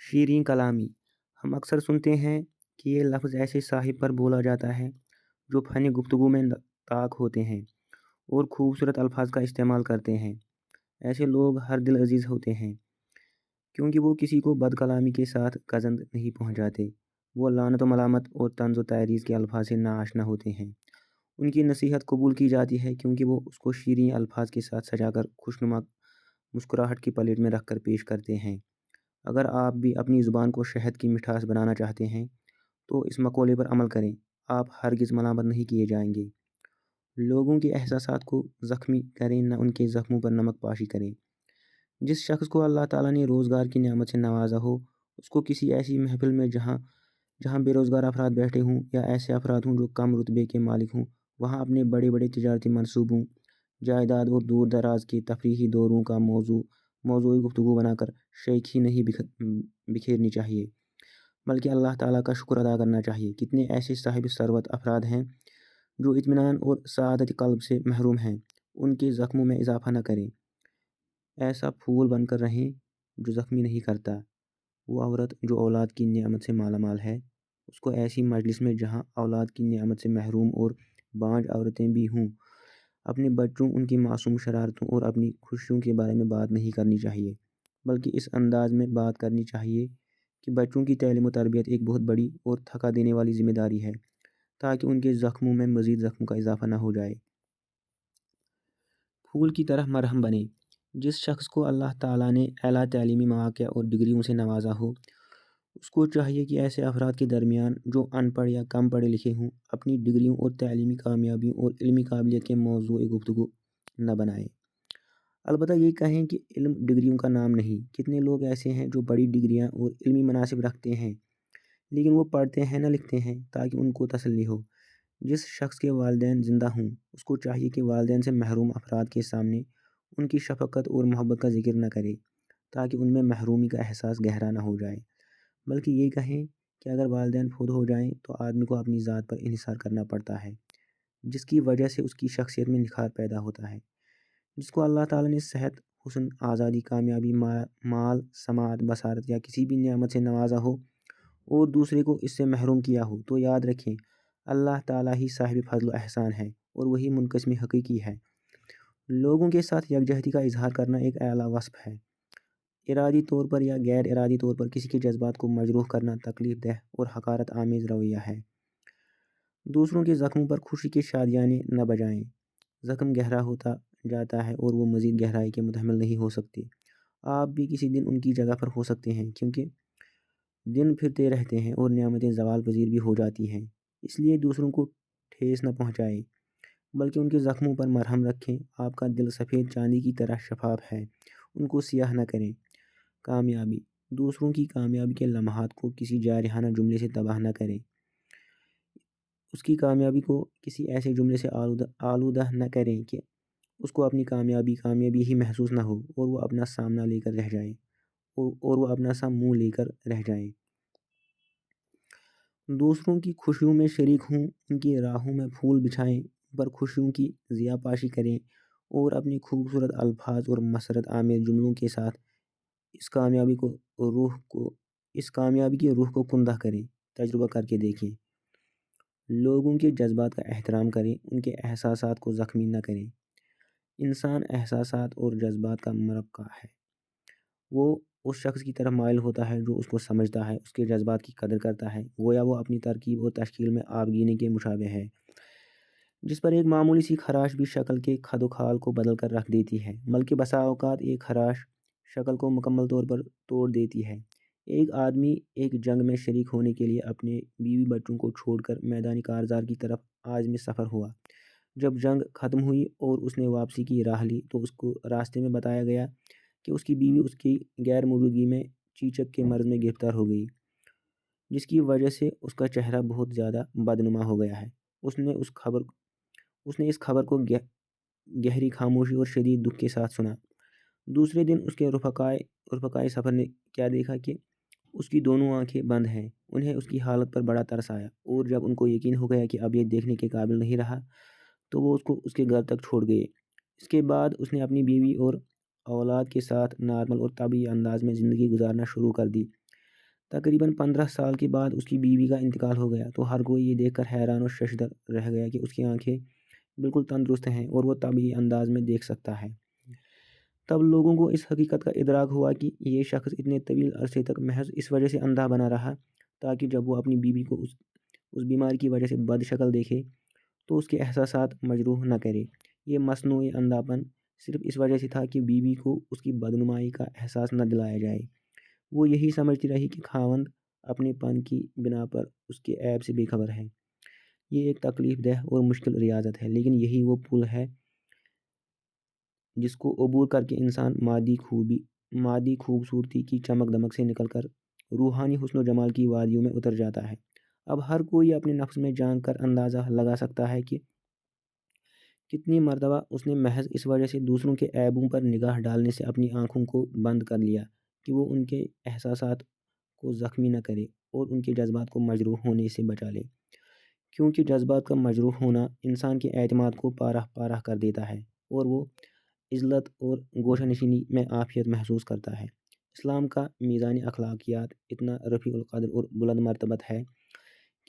شیریں کلامی۔ ہم اکثر سنتے ہیں کہ یہ لفظ ایسے صاحب پر بولا جاتا ہے جو فن گفتگو میں طاق ہوتے ہیں اور خوبصورت الفاظ کا استعمال کرتے ہیں۔ ایسے لوگ ہر دل عزیز ہوتے ہیں کیونکہ وہ کسی کو بد کلامی کے ساتھ گزند نہیں پہنچاتے۔ وہ لعنت و ملامت اور طنز و تحریض کے الفاظ سے ناآشنا ہوتے ہیں۔ ان کی نصیحت قبول کی جاتی ہے کیونکہ وہ اس کو شیریں الفاظ کے ساتھ سجا کر خوشنما مسکراہٹ کی پلیٹ میں رکھ کر پیش کرتے ہیں۔ اگر آپ بھی اپنی زبان کو شہد کی مٹھاس بنانا چاہتے ہیں تو اس مقولے پر عمل کریں، آپ ہرگز ملامت نہیں کیے جائیں گے۔ لوگوں کے احساسات کو زخمی کریں، نہ ان کے زخموں پر نمک پاشی کریں۔ جس شخص کو اللہ تعالیٰ نے روزگار کی نعمت سے نوازا ہو، اس کو کسی ایسی محفل میں جہاں بے روزگار افراد بیٹھے ہوں یا ایسے افراد ہوں جو کم رتبے کے مالک ہوں، وہاں اپنے بڑے بڑے تجارتی منصوبوں، جائیداد اور دور دراز کے تفریحی دوروں کا موضوعی گفتگو بنا کر شیخی نہیں بکھیرنی چاہیے، بلکہ اللہ تعالیٰ کا شکر ادا کرنا چاہیے۔ کتنے ایسے صاحب ثروت افراد ہیں جو اطمینان اور سعادت قلب سے محروم ہیں، ان کے زخموں میں اضافہ نہ کریں۔ ایسا پھول بن کر رہیں جو زخمی نہیں کرتا۔ وہ عورت جو اولاد کی نعمت سے مالا مال ہے، اس کو ایسی مجلس میں جہاں اولاد کی نعمت سے محروم اور بانجھ عورتیں بھی ہوں، اپنے بچوں، ان کی معصوم شرارتوں اور اپنی خوشیوں کے بارے میں بات نہیں کرنی چاہیے، بلکہ اس انداز میں بات کرنی چاہیے کہ بچوں کی تعلیم و تربیت ایک بہت بڑی اور تھکا دینے والی ذمہ داری ہے، تاکہ ان کے زخموں میں مزید زخم کا اضافہ نہ ہو جائے۔ پھول کی طرح مرہم بنے۔ جس شخص کو اللہ تعالیٰ نے اعلیٰ تعلیمی مواقع اور ڈگریوں سے نوازا ہو، اس کو چاہیے کہ ایسے افراد کے درمیان جو ان پڑھ یا کم پڑھے لکھے ہوں، اپنی ڈگریوں اور تعلیمی کامیابیوں اور علمی قابلیت کے موضوع گفتگو نہ بنائے۔ البتہ یہ کہیں کہ علم ڈگریوں کا نام نہیں۔ کتنے لوگ ایسے ہیں جو بڑی ڈگریاں اور علمی مناصب رکھتے ہیں لیکن وہ پڑھتے ہیں نہ لکھتے ہیں تاکہ ان کو تسلی ہو۔ جس شخص کے والدین زندہ ہوں، اس کو چاہیے کہ والدین سے محروم افراد کے سامنے ان کی شفقت اور محبت کا ذکر نہ کرے تاکہ ان میں محرومی کا احساس گہرا نہ ہو جائے، بلکہ یہ کہیں کہ اگر والدین فوت ہو جائیں تو آدمی کو اپنی ذات پر انحصار کرنا پڑتا ہے، جس کی وجہ سے اس کی شخصیت میں نکھار پیدا ہوتا ہے۔ جس کو اللہ تعالیٰ نے صحت، حسن، آزادی، کامیابی، مال، سماعت، بصارت یا کسی بھی نعمت سے نوازا ہو اور دوسرے کو اس سے محروم کیا ہو، تو یاد رکھیں اللہ تعالیٰ ہی صاحب فضل و احسان ہے اور وہی منقسم حقیقی ہے۔ لوگوں کے ساتھ یکجہتی کا اظہار کرنا ایک اعلیٰ وصف ہے۔ ارادی طور پر یا غیر ارادی طور پر کسی کے جذبات کو مجروح کرنا تکلیف دہ اور حقارت آمیز رویہ ہے۔ دوسروں کے زخموں پر خوشی کے شادیانے نہ بجائیں۔ زخم گہرا ہوتا جاتا ہے اور وہ مزید گہرائی کے متحمل نہیں ہو سکتے۔ آپ بھی کسی دن ان کی جگہ پر ہو سکتے ہیں، کیونکہ دن پھرتے رہتے ہیں اور نعمتیں زوال پذیر بھی ہو جاتی ہیں۔ اس لیے دوسروں کو ٹھیس نہ پہنچائیں بلکہ ان کے زخموں پر مرہم رکھیں۔ آپ کا دل سفید چاندی کی طرح شفاف ہے، ان کو سیاہ نہ کریں۔ کامیابی۔ دوسروں کی کامیابی کے لمحات کو کسی جارحانہ جملے سے تباہ نہ کریں۔ اس کی کامیابی کو کسی ایسے جملے سے آلودہ نہ کریں کہ اس کو اپنی کامیابی ہی محسوس نہ ہو اور وہ اپنا سامنا لے کر رہ جائے اور وہ اپنا سا منہ لے کر رہ جائیں۔ دوسروں کی خوشیوں میں شریک ہوں، ان کی راہوں میں پھول بچھائیں، ان پر خوشیوں کی ضیاء پاشی کریں اور اپنی خوبصورت الفاظ اور مسرت آمیز جملوں کے ساتھ اس کامیابی کی روح کو کندہ کریں۔ تجربہ کر کے دیکھیں۔ لوگوں کے جذبات کا احترام کریں، ان کے احساسات کو زخمی نہ کریں۔ انسان احساسات اور جذبات کا مرکب ہے۔ وہ اس شخص کی طرف مائل ہوتا ہے جو اس کو سمجھتا ہے، اس کے جذبات کی قدر کرتا ہے، گویا وہ اپنی ترکیب اور تشکیل میں آبگینے کے مشابہ ہے، جس پر ایک معمولی سی خراش بھی شکل کے خد و خال کو بدل کر رکھ دیتی ہے، بلکہ بسا اوقات ایک خراش شکل کو مکمل طور پر توڑ دیتی ہے۔ ایک آدمی ایک جنگ میں شریک ہونے کے لیے اپنے بیوی بچوں کو چھوڑ کر میدان کارزار کی طرف عازم سفر ہوا۔ جب جنگ ختم ہوئی اور اس نے واپسی کی راہ لی تو اس کو راستے میں بتایا گیا کہ اس کی بیوی اس کی غیر موجودگی میں چیچک کے مرض میں گرفتار ہو گئی، جس کی وجہ سے اس کا چہرہ بہت زیادہ بدنما ہو گیا ہے۔ اس نے اس خبر کو گہری خاموشی اور شدید دکھ کے ساتھ سنا۔ دوسرے دن اس کے رفقائے سفر نے کیا دیکھا کہ اس کی دونوں آنکھیں بند ہیں۔ انہیں اس کی حالت پر بڑا ترس آیا اور جب ان کو یقین ہو گیا کہ اب یہ دیکھنے کے قابل نہیں رہا تو وہ اس کو اس کے گھر تک چھوڑ گئے۔ اس کے بعد اس نے اپنی بیوی اور اولاد کے ساتھ نارمل اور طبیعی انداز میں زندگی گزارنا شروع کر دی۔ تقریباً 15 سال کے بعد اس کی بیوی کا انتقال ہو گیا تو ہر کوئی یہ دیکھ کر حیران اور ششدر رہ گیا کہ اس کی آنکھیں بالکل تندرست ہیں اور وہ طبیعی انداز میں دیکھ سکتا ہے۔ تب لوگوں کو اس حقیقت کا ادراک ہوا کہ یہ شخص اتنے طویل عرصے تک محض اس وجہ سے اندھا بنا رہا تاکہ جب وہ اپنی بیوی کو اس بیماری کی وجہ سے بد شکل دیکھے تو اس کے احساسات مجروح نہ کرے۔ یہ مصنوعی اندھاپن صرف اس وجہ سے تھا کہ بیوی کو اس کی بدنمائی کا احساس نہ دلایا جائے۔ وہ یہی سمجھتی رہی کہ خاوند اپنے پن کی بنا پر اس کے عیب سے بے خبر ہے۔ یہ ایک تکلیف دہ اور مشکل ریاضت ہے، لیکن یہی وہ پل ہے جس کو عبور کر کے انسان مادی خوبصورتی کی چمک دمک سے نکل کر روحانی حسن و جمال کی وادیوں میں اتر جاتا ہے۔ اب ہر کوئی اپنے نفس میں جان کر اندازہ لگا سکتا ہے کہ کتنی مرتبہ اس نے محض اس وجہ سے دوسروں کے عیبوں پر نگاہ ڈالنے سے اپنی آنکھوں کو بند کر لیا کہ وہ ان کے احساسات کو زخمی نہ کرے اور ان کے جذبات کو مجروح ہونے سے بچا لے، کیونکہ جذبات کا مجروح ہونا انسان کے اعتماد کو پارہ پارہ کر دیتا ہے اور وہ عزلت اور گوشہ نشینی میں عافیت محسوس کرتا ہے۔ اسلام کا میزان اخلاقیات اتنا رفیع القدر اور بلند مرتبت ہے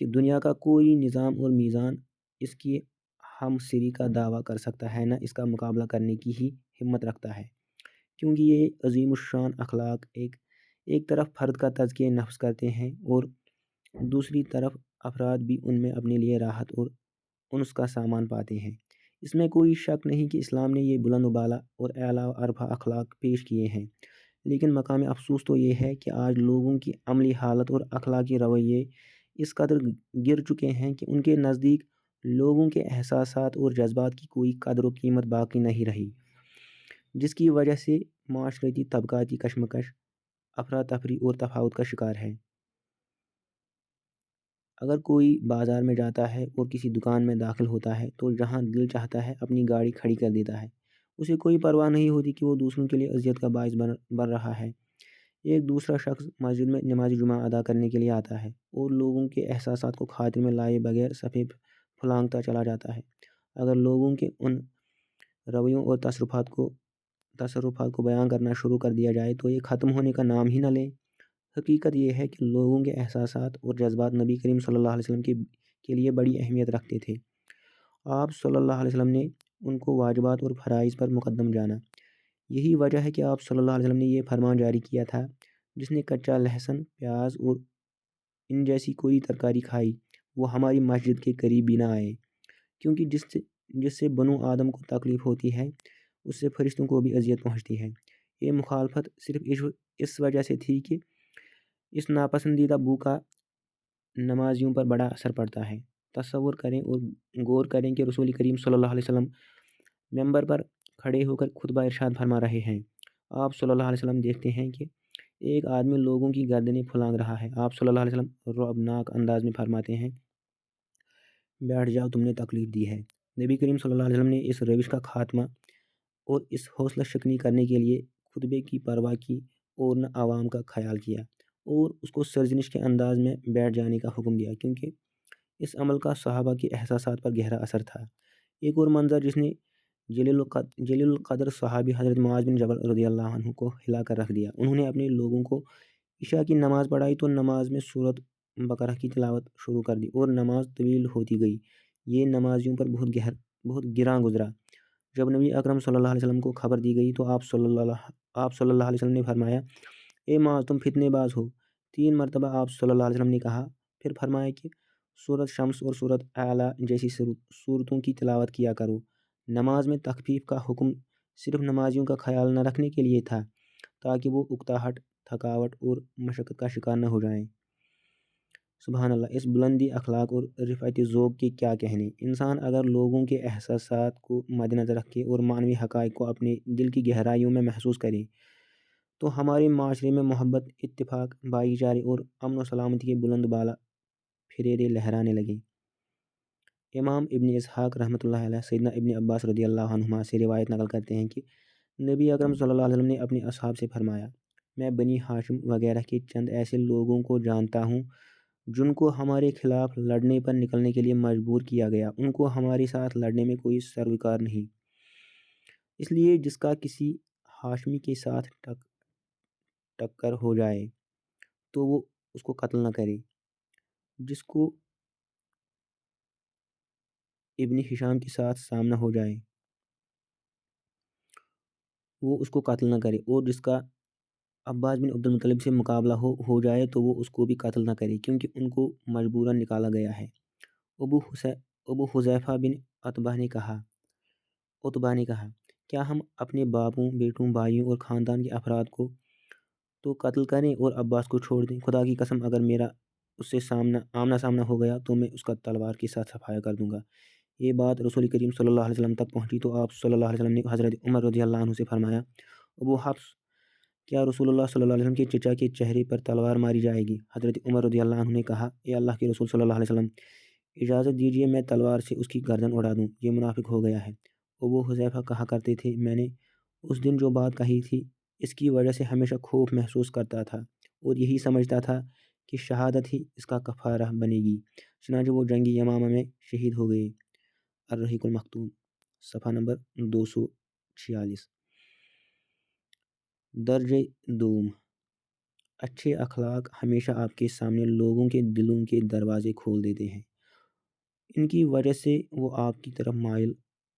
کہ دنیا کا کوئی نظام اور میزان اس کی ہم سری کا دعویٰ کر سکتا ہے نہ اس کا مقابلہ کرنے کی ہی ہمت رکھتا ہے، کیونکہ یہ عظیم الشان اخلاق ایک طرف فرد کا تزکیہ نفس کرتے ہیں اور دوسری طرف افراد بھی ان میں اپنے لیے راحت اور انس کا سامان پاتے ہیں۔ اس میں کوئی شک نہیں کہ اسلام نے یہ بلند و بالا اور اعلیٰ و ارفع اخلاق پیش کیے ہیں، لیکن مقام افسوس تو یہ ہے کہ آج لوگوں کی عملی حالت اور اخلاقی رویے اس قدر گر چکے ہیں کہ ان کے نزدیک لوگوں کے احساسات اور جذبات کی کوئی قدر و قیمت باقی نہیں رہی، جس کی وجہ سے معاشرتی طبقاتی کشمکش، افراتفری اور تفاوت کا شکار ہے۔ اگر کوئی بازار میں جاتا ہے اور کسی دکان میں داخل ہوتا ہے تو جہاں دل چاہتا ہے اپنی گاڑی کھڑی کر دیتا ہے، اسے کوئی پرواہ نہیں ہوتی کہ وہ دوسروں کے لیے اذیت کا باعث بن رہا ہے۔ ایک دوسرا شخص مسجد میں نماز جمعہ ادا کرنے کے لیے آتا ہے اور لوگوں کے احساسات کو خاطر میں لائے بغیر صفحے پھلانگتا چلا جاتا ہے۔ اگر لوگوں کے ان رویوں اور تصرفات کو بیان کرنا شروع کر دیا جائے تو یہ ختم ہونے کا نام ہی نہ لیں۔ حقیقت یہ ہے کہ لوگوں کے احساسات اور جذبات نبی کریم صلی اللہ علیہ وسلم کے لیے بڑی اہمیت رکھتے تھے۔ آپ صلی اللہ علیہ وسلم نے ان کو واجبات اور فرائض پر مقدم جانا۔ یہی وجہ ہے کہ آپ صلی اللہ علیہ وسلم نے یہ فرمان جاری کیا تھا، جس نے کچا لہسن، پیاز اور ان جیسی کوئی ترکاری کھائی وہ ہماری مسجد کے قریب بھی نہ آئے، کیونکہ جس سے بنو آدم کو تکلیف ہوتی ہے اس سے فرشتوں کو بھی اذیت پہنچتی ہے۔ یہ مخالفت صرف اس وجہ سے تھی کہ اس ناپسندیدہ بو کا نمازیوں پر بڑا اثر پڑتا ہے۔ تصور کریں اور غور کریں کہ رسول کریم صلی اللہ علیہ وسلم ممبر پر کھڑے ہو کر خطبہ ارشاد فرما رہے ہیں۔ آپ صلی اللہ علیہ وسلم دیکھتے ہیں کہ ایک آدمی لوگوں کی گردنیں پھلانگ رہا ہے۔ آپ صلی اللہ علیہ وسلم رعبناک انداز میں فرماتے ہیں، بیٹھ جاؤ، تم نے تکلیف دی ہے۔ نبی کریم صلی اللہ علیہ وسلم نے اس روش کا خاتمہ اور اس حوصلہ شکنی کرنے کے لیے خطبے کی پرواہ کی اور نہ عوام کا خیال کیا اور اس کو سرزنش کے انداز میں بیٹھ جانے کا حکم دیا، کیونکہ اس عمل کا صحابہ کے احساسات پر گہرا اثر تھا۔ ایک اور منظر جس نے جلیل القدر صحابی حضرت معاذ بن جبل رضی اللہ عنہ کو ہلا کر رکھ دیا۔ انہوں نے اپنے لوگوں کو عشاء کی نماز پڑھائی تو نماز میں سورۃ بقرہ کی تلاوت شروع کر دی اور نماز طویل ہوتی گئی۔ یہ نمازیوں پر بہت گراں گزرا۔ جب نبی اکرم صلی اللہ علیہ وسلم کو خبر دی گئی تو آپ صلی اللہ علیہ وسلم نے فرمایا، اے معاذ، تم فتنے باز ہو۔ 3 مرتبہ آپ صلی اللہ علیہ وسلم نے کہا، پھر فرمایا کہ سورۃ شمس اور سورۃ اعلیٰ جیسی سورتوں کی تلاوت کیا کرو۔ نماز میں تخفیف کا حکم صرف نمازیوں کا خیال نہ رکھنے کے لیے تھا تاکہ وہ اکتاہٹ، تھکاوٹ اور مشقت کا شکار نہ ہو جائیں۔ سبحان اللہ، اس بلندی اخلاق اور رفعت ذوق کے کیا کہنے۔ انسان اگر لوگوں کے احساسات کو مد نظر رکھے اور معنوی حقائق کو اپنے دل کی گہرائیوں میں محسوس کرے تو ہمارے معاشرے میں محبت، اتفاق، بھائی چارے اور امن و سلامتی کے بلند بالا پھریرے لہرانے لگیں۔ امام ابن اسحاق رحمۃ اللہ علیہ سیدنا ابن عباس رضی اللہ عنہما سے روایت نقل کرتے ہیں کہ نبی اکرم صلی اللہ علیہ وسلم نے اپنے اصحاب سے فرمایا، میں بنی ہاشم وغیرہ کے چند ایسے لوگوں کو جانتا ہوں جن کو ہمارے خلاف لڑنے پر نکلنے کے لیے مجبور کیا گیا۔ ان کو ہمارے ساتھ لڑنے میں کوئی سروکار نہیں، اس لیے جس کا کسی ہاشمی کے ساتھ ٹکر ہو جائے تو وہ اس کو قتل نہ کرے۔ جس کو ابن ہشام کے ساتھ سامنا ہو جائے وہ اس کو قتل نہ کرے، اور جس کا عباس بن عبد المطلب سے مقابلہ ہو جائے تو وہ اس کو بھی قتل نہ کرے، کیونکہ ان کو مجبوراً نکالا گیا ہے۔ ابو حذیفہ بن عتبہ نے کہا، کیا ہم اپنے باپوں، بیٹوں، بھائیوں اور خاندان کے افراد کو تو قتل کریں اور عباس کو چھوڑ دیں؟ خدا کی قسم، اگر میرا اس سے آمنا سامنا ہو گیا تو میں اس کا تلوار کے ساتھ صفایا کر دوں گا۔ یہ بات رسول کریم صلی اللہ علیہ وسلم تک پہنچی تو آپ صلی اللہ علیہ وسلم نے حضرت عمر رضی اللہ عنہ سے فرمایا، ابو حفص، کیا رسول اللہ صلی اللہ علیہ وسلم کے چچا کے چہرے پر تلوار ماری جائے گی؟ حضرت عمر رضی اللہ عنہ نے کہا، اے اللہ کے رسول صلی اللہ علیہ وسلم، اجازت دیجیے میں تلوار سے اس کی گردن اڑا دوں، یہ منافق ہو گیا ہے۔ ابو حذیفہ کہا کرتے تھے، میں نے اس دن جو بات کہی تھی اس کی وجہ سے ہمیشہ خوف محسوس کرتا تھا اور یہی سمجھتا تھا کہ شہادت ہی اس کا کفارہ بنے گی، چنانچہ وہ جنگ یمامہ میں شہید ہو گئے۔ الرحیق المختوم، صفحہ نمبر 246۔ درجہ دوم، اچھے اخلاق ہمیشہ آپ کے سامنے لوگوں کے دلوں کے دروازے کھول دیتے ہیں۔ ان کی وجہ سے وہ آپ کی طرف مائل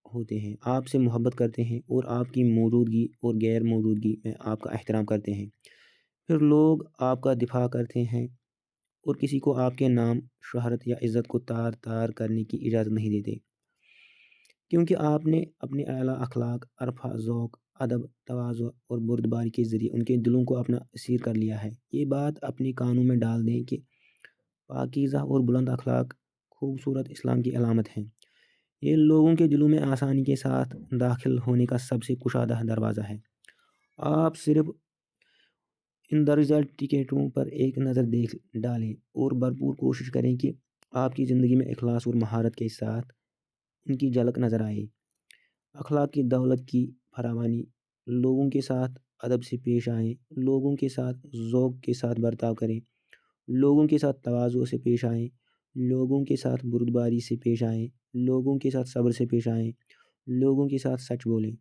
ہوتے ہیں، آپ سے محبت کرتے ہیں اور آپ کی موجودگی اور غیر موجودگی میں آپ کا احترام کرتے ہیں۔ پھر لوگ آپ کا دفاع کرتے ہیں اور کسی کو آپ کے نام، شہرت یا عزت کو تار تار کرنے کی اجازت نہیں دیتے، کیونکہ آپ نے اپنے اعلیٰ اخلاق، عرفہ، ذوق، ادب، تواضع اور بردباری کے ذریعے ان کے دلوں کو اپنا اسیر کر لیا ہے۔ یہ بات اپنے کانوں میں ڈال دیں کہ پاکیزہ اور بلند اخلاق خوبصورت اسلام کی علامت ہیں۔ یہ لوگوں کے دلوں میں آسانی کے ساتھ داخل ہونے کا سب سے کشادہ دروازہ ہے۔ آپ صرف اندرجہ ٹکٹوں پر ایک نظر دیکھ ڈالیں اور بھرپور کوشش کریں کہ آپ کی زندگی میں اخلاص اور مہارت کے ساتھ ان کی جھلک نظر آئے۔ اخلاق کی دولت کی فراوانی، لوگوں کے ساتھ ادب سے پیش آئیں، لوگوں کے ساتھ ذوق کے ساتھ برتاؤ کریں، لوگوں کے ساتھ تواضع سے پیش آئیں، لوگوں کے ساتھ بردباری سے پیش آئیں، لوگوں کے ساتھ صبر سے پیش آئیں، لوگوں کے ساتھ سچ بولیں۔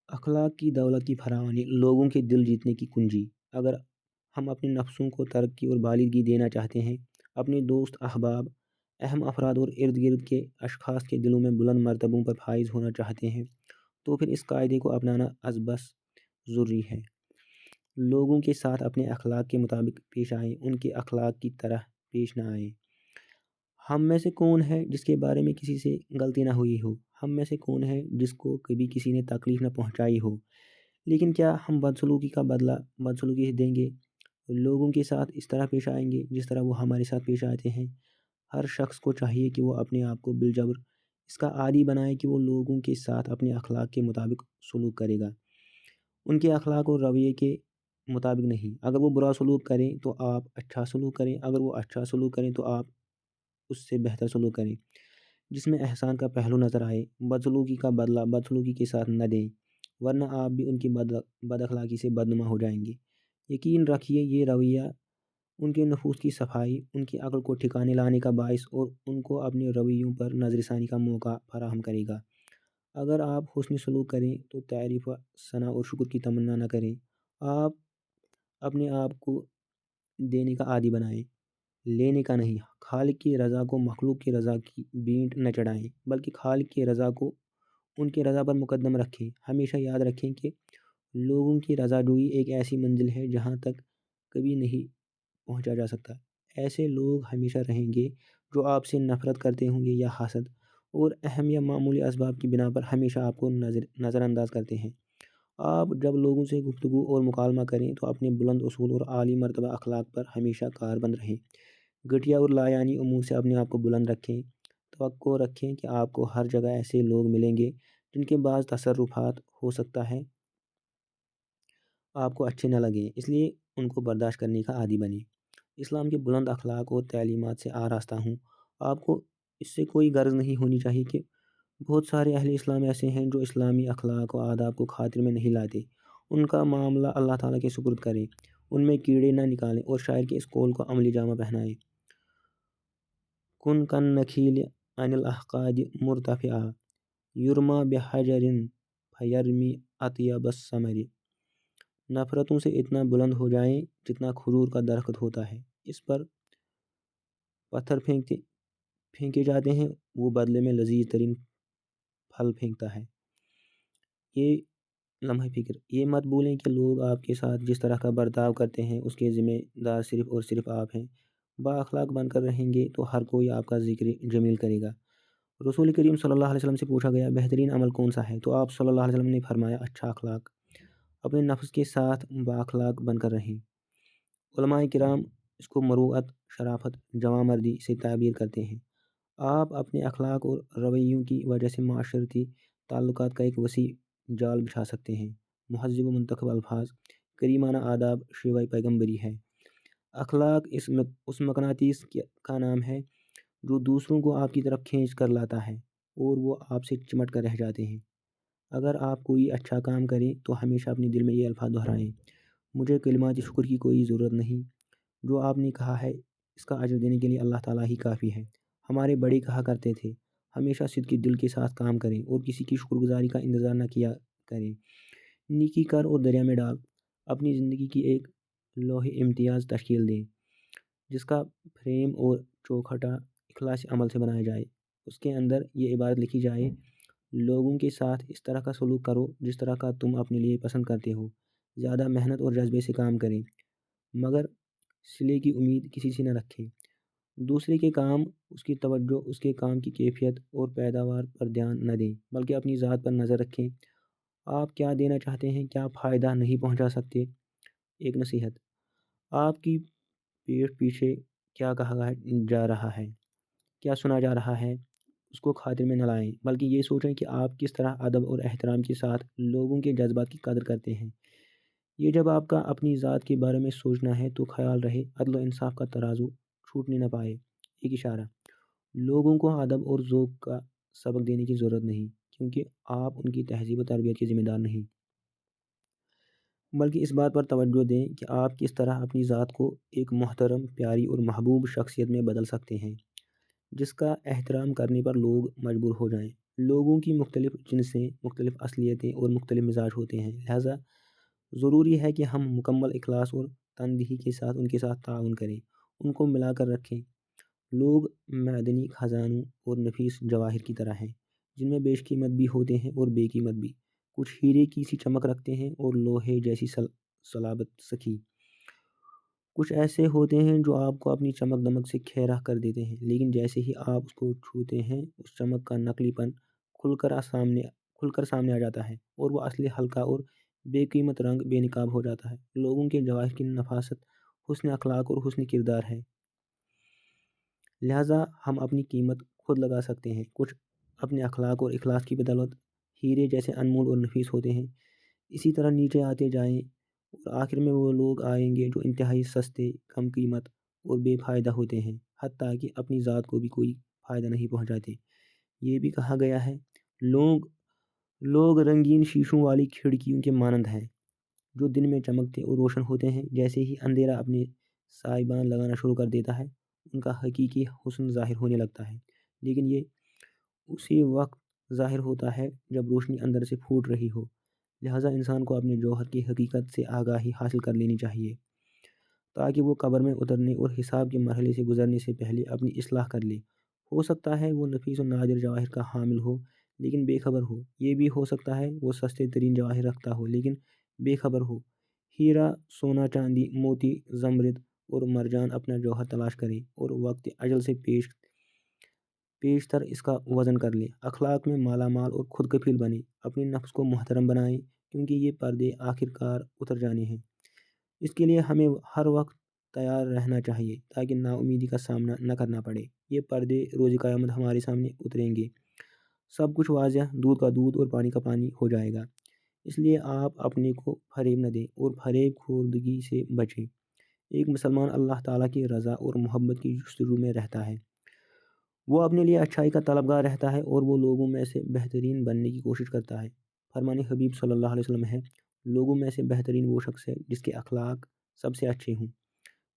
اخلاق کی دولت کی فراوانی لوگوں کے دل جیتنے کی کنجی۔ اگر ہم اپنے نفسوں کو ترقی اور بالغی دینا چاہتے ہیں، اپنے دوست، احباب، اہم افراد اور ارد گرد کے اشخاص کے دلوں میں بلند مرتبوں پر فائز ہونا چاہتے ہیں، تو پھر اس قاعدے کو اپنانا از بس ضروری ہے۔ لوگوں کے ساتھ اپنے اخلاق کے مطابق پیش آئیں، ان کے اخلاق کی طرح پیش نہ آئیں۔ ہم میں سے کون ہے جس کے بارے میں کسی سے غلطی نہ ہوئی ہو؟ ہم میں سے کون ہے جس کو کبھی کسی نے تکلیف نہ پہنچائی ہو؟ لیکن کیا ہم بدسلوکی کا بدلہ بدسلوکی سے دیں گے؟ لوگوں کے ساتھ اس طرح پیش آئیں گے جس طرح وہ ہمارے ساتھ پیش آتے ہیں؟ ہر شخص کو چاہیے کہ وہ اپنے آپ کو بالجبر اس کا عادی بنائے کہ وہ لوگوں کے ساتھ اپنے اخلاق کے مطابق سلوک کرے گا، ان کے اخلاق اور رویے کے مطابق نہیں۔ اگر وہ برا سلوک کریں تو آپ اچھا سلوک کریں، اگر وہ اچھا سلوک کریں تو آپ اس سے بہتر سلوک کریں، جس میں احسان کا پہلو نظر آئے۔ بدسلوکی کا بدلہ بدسلوکی کے ساتھ نہ دیں، ورنہ آپ بھی ان کی بد اخلاقی سے بدنما ہو جائیں گے۔ یقین رکھیے یہ رویہ ان کے نفوس کی صفائی، ان کی عقل کو ٹھکانے لانے کا باعث اور ان کو اپنے رویوں پر نظر ثانی کا موقع فراہم کرے گا۔ اگر آپ حسن سلوک کریں تو تعریف، ثنا اور شکر کی تمنا نہ کریں۔ آپ اپنے آپ کو دینے کا عادی بنائیں، لینے کا نہیں۔ خالق کی رضا کو مخلوق کی رضا کی بینٹ نہ چڑھائیں، بلکہ خالق کی رضا کو ان کی رضا پر مقدم رکھیں۔ ہمیشہ یاد رکھیں کہ لوگوں کی رضا جوئی ایک ایسی منزل ہے جہاں تک کبھی نہیں پہنچا جا سکتا۔ ایسے لوگ ہمیشہ رہیں گے جو آپ سے نفرت کرتے ہوں گے یا حسد اور اہم یا معمولی اسباب کی بنا پر ہمیشہ آپ کو نظر انداز کرتے ہیں۔ آپ جب لوگوں سے گفتگو اور مکالمہ کریں تو اپنے بلند اصول اور عالی مرتبہ اخلاق پر ہمیشہ کاربند رہیں۔ گھٹیا اور لایعنی امور سے اپنے آپ کو بلند رکھیں۔ توقع رکھیں کہ آپ کو ہر جگہ ایسے لوگ ملیں گے جن کے بعض تصرفات ہو سکتا ہے آپ کو اچھے نہ لگیں، اس لیے ان کو برداشت کرنے کا عادی بنیں۔ اسلام کے بلند اخلاق اور تعلیمات سے آراستہ ہوں۔ آپ کو اس سے کوئی غرض نہیں ہونی چاہیے کہ بہت سارے اہل اسلام ایسے ہیں جو اسلامی اخلاق و آداب کو خاطر میں نہیں لاتے۔ ان کا معاملہ اللہ تعالیٰ کے سپرد کریں، ان میں کیڑے نہ نکالیں اور شاعر کے اس قول کو عملی جامہ پہنائیں، کن کن نخیل عن الاحقاد مرتفعا یرما بحجر فیرمی اطیب الثمر۔ نفرتوں سے اتنا بلند ہو جائیں جتنا کھجور کا درخت ہوتا ہے، اس پر پتھر پھینکے جاتے ہیں، وہ بدلے میں لذیذ ترین پھل پھینکتا ہے۔ یہ لمحہ فکر، یہ مت بولیں کہ لوگ آپ کے ساتھ جس طرح کا برتاؤ کرتے ہیں اس کے ذمہ دار صرف اور صرف آپ ہیں۔ با اخلاق بن کر رہیں گے تو ہر کوئی آپ کا ذکر جمیل کرے گا۔ رسول کریم صلی اللہ علیہ وسلم سے پوچھا گیا بہترین عمل کون سا ہے، تو آپ صلی اللہ علیہ وسلم نے فرمایا اچھا اخلاق، اپنے نفس کے ساتھ با اخلاق بن کر رہیں۔ علماء کرام اس کو مروءت، شرافت، جوان مردی سے تعبیر کرتے ہیں۔ آپ اپنے اخلاق اور رویوں کی وجہ سے معاشرتی تعلقات کا ایک وسیع جال بچھا سکتے ہیں۔ مہذب و منتخب الفاظ، کریمانہ آداب شیوہ پیغمبری ہے۔ اخلاق اس مقناطیس کا نام ہے جو دوسروں کو آپ کی طرف کھینچ کر لاتا ہے اور وہ آپ سے چمٹ کر رہ جاتے ہیں۔ اگر آپ کوئی اچھا کام کریں تو ہمیشہ اپنے دل میں یہ الفاظ دہرائیں، مجھے کلمات شکر کی کوئی ضرورت نہیں، جو آپ نے کہا ہے اس کا اجر دینے کے لیے اللہ تعالیٰ ہی کافی ہے۔ ہمارے بڑے کہا کرتے تھے ہمیشہ صدق دل کے ساتھ کام کریں اور کسی کی شکر گزاری کا انتظار نہ کیا کریں، نیکی کر اور دریا میں ڈال، اپنی زندگی کی ایک لوح امتیاز تشکیل دیں جس کا فریم اور چوکھٹا اخلاص عمل سے بنایا جائے۔ اس کے اندر یہ عبارت لکھی جائے، لوگوں کے ساتھ اس طرح کا سلوک کرو جس طرح کا تم اپنے لیے پسند کرتے ہو، زیادہ محنت اور جذبے سے کام کریں مگر صلے کی امید کسی سے نہ رکھیں، دوسرے کے کام اس کی توجہ اس کے کام کی کیفیت اور پیداوار پر دھیان نہ دیں بلکہ اپنی ذات پر نظر رکھیں۔ آپ کیا دینا چاہتے ہیں، کیا فائدہ نہیں پہنچا سکتے۔ ایک نصیحت، آپ کی پیٹھ پیچھے کیا کہا جا رہا ہے، کیا سنا جا رہا ہے، اس کو خاطر میں نہ لائیں بلکہ یہ سوچیں کہ آپ کس طرح ادب اور احترام کے ساتھ لوگوں کے جذبات کی قدر کرتے ہیں۔ یہ جب آپ کا اپنی ذات کے بارے میں سوچنا ہے تو خیال رہے عدل و انصاف کا ترازو چھوٹنے نہ پائے۔ ایک اشارہ، لوگوں کو ادب اور ذوق کا سبق دینے کی ضرورت نہیں کیونکہ آپ ان کی تہذیب و تربیت کے ذمہ دار نہیں، بلکہ اس بات پر توجہ دیں کہ آپ کس طرح اپنی ذات کو ایک محترم، پیاری اور محبوب شخصیت میں بدل سکتے ہیں جس کا احترام کرنے پر لوگ مجبور ہو جائیں۔ لوگوں کی مختلف جنسیں، مختلف اصلیتیں اور مختلف مزاج ہوتے ہیں، لہٰذا ضروری ہے کہ ہم مکمل اخلاص اور تندہی کے ساتھ ان کے ساتھ تعاون کریں، ان کو ملا کر رکھیں۔ لوگ معدنی خزانوں اور نفیس جواہر کی طرح ہیں جن میں بیش قیمت بھی ہوتے ہیں اور بے قیمت بھی، کچھ ہیرے کی سی چمک رکھتے ہیں اور لوہے جیسی صلابت سکی، کچھ ایسے ہوتے ہیں جو آپ کو اپنی چمک دمک سے کھیرا کر دیتے ہیں لیکن جیسے ہی آپ اس کو چھوتے ہیں اس چمک کا نقلی پن کھل کر سامنے آ جاتا ہے اور وہ اصلی ہلکا اور بے قیمت رنگ بے نقاب ہو جاتا ہے۔ لوگوں کے جواہر کی نفاست حسن اخلاق اور حسن کردار ہے، لہٰذا ہم اپنی قیمت خود لگا سکتے ہیں۔ کچھ اپنے اخلاق اور اخلاص کی بدولت ہیرے جیسے انمول اور نفیس ہوتے ہیں، اسی طرح نیچے آتے جائیں اور آخر میں وہ لوگ آئیں گے جو انتہائی سستے، کم قیمت اور بے فائدہ ہوتے ہیں، حتیٰ کہ اپنی ذات کو بھی کوئی فائدہ نہیں پہنچاتے۔ یہ بھی کہا گیا ہے، لوگ رنگین شیشوں والی کھڑکیوں کے مانند ہیں جو دن میں چمکتے اور روشن ہوتے ہیں، جیسے ہی اندھیرا اپنے سائبان لگانا شروع کر دیتا ہے ان کا حقیقی حسن ظاہر ہونے لگتا ہے، لیکن یہ اسی وقت ظاہر ہوتا ہے جب روشنی اندر سے پھوٹ رہی ہو۔ لہٰذا انسان کو اپنے جوہر کی حقیقت سے آگاہی حاصل کر لینی چاہیے تاکہ وہ قبر میں اترنے اور حساب کے مرحلے سے گزرنے سے پہلے اپنی اصلاح کر لے۔ ہو سکتا ہے وہ نفیس و نادر جواہر کا حامل ہو لیکن بے خبر ہو، یہ بھی ہو سکتا ہے وہ سستے ترین جواہر رکھتا ہو لیکن بے خبر ہو۔ ہیرا، سونا، چاندی، موتی، زمرد اور مرجان اپنا جوہر تلاش کریں اور وقت اجل سے پیشتر اس کا وزن کر لیں۔ اخلاق میں مالا مال اور خود کفیل بنیں، اپنے نفس کو محترم بنائیں کیونکہ یہ پردے آخر کار اتر جانے ہیں۔ اس کے لیے ہمیں ہر وقت تیار رہنا چاہیے تاکہ ناامیدی کا سامنا نہ کرنا پڑے۔ یہ پردے روز قیامت ہمارے سامنے اتریں گے، سب کچھ واضح، دودھ کا دودھ اور پانی کا پانی ہو جائے گا۔ اس لیے آپ اپنے کو فریب نہ دیں اور فریب خوردگی سے بچیں۔ ایک مسلمان اللہ تعالیٰ کی رضا اور محبت کی جستجو میں رہتا ہے، وہ اپنے لیے اچھائی کا طلبگار رہتا ہے اور وہ لوگوں میں سے بہترین بننے کی کوشش کرتا ہے۔ فرمان حبیب صلی اللہ علیہ وسلم ہے، لوگوں میں سے بہترین وہ شخص ہے جس کے اخلاق سب سے اچھے ہوں۔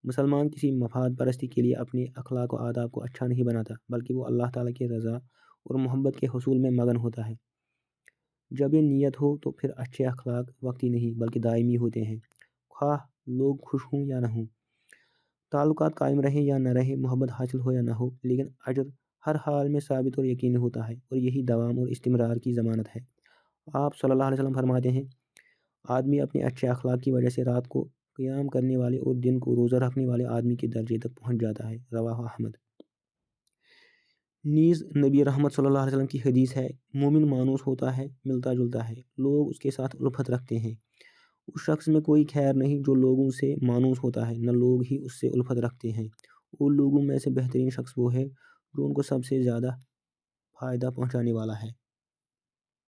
مسلمان کسی مفاد پرستی کے لیے اپنے اخلاق و آداب کو اچھا نہیں بناتا بلکہ وہ اللہ تعالیٰ کی رضا اور محبت کے حصول میں مگن ہوتا ہے۔ جب یہ نیت ہو تو پھر اچھے اخلاق وقتی نہیں بلکہ دائمی ہوتے ہیں، خواہ لوگ خوش ہوں یا نہ ہوں، تعلقات قائم رہیں یا نہ رہیں، محبت حاصل ہو یا نہ ہو، لیکن اجر ہر حال میں ثابت اور یقینی ہوتا ہے، اور یہی دوام اور استمرار کی ضمانت ہے۔ آپ صلی اللہ علیہ وسلم فرماتے ہیں، آدمی اپنے اچھے اخلاق کی وجہ سے رات کو قیام کرنے والے اور دن کو روزہ رکھنے والے آدمی کے درجے تک پہنچ جاتا ہے۔ رواہ احمد۔ نیز نبی رحمت صلی اللہ علیہ وسلم کی حدیث ہے، مومن مانوس ہوتا ہے، ملتا جلتا ہے، لوگ اس کے ساتھ الفت رکھتے ہیں۔ اس شخص میں کوئی خیر نہیں جو لوگوں سے مانوس ہوتا ہے، نہ لوگ ہی اس سے الفت رکھتے ہیں۔ اور لوگوں میں سے بہترین شخص وہ ہے جو ان کو سب سے زیادہ فائدہ پہنچانے والا ہے۔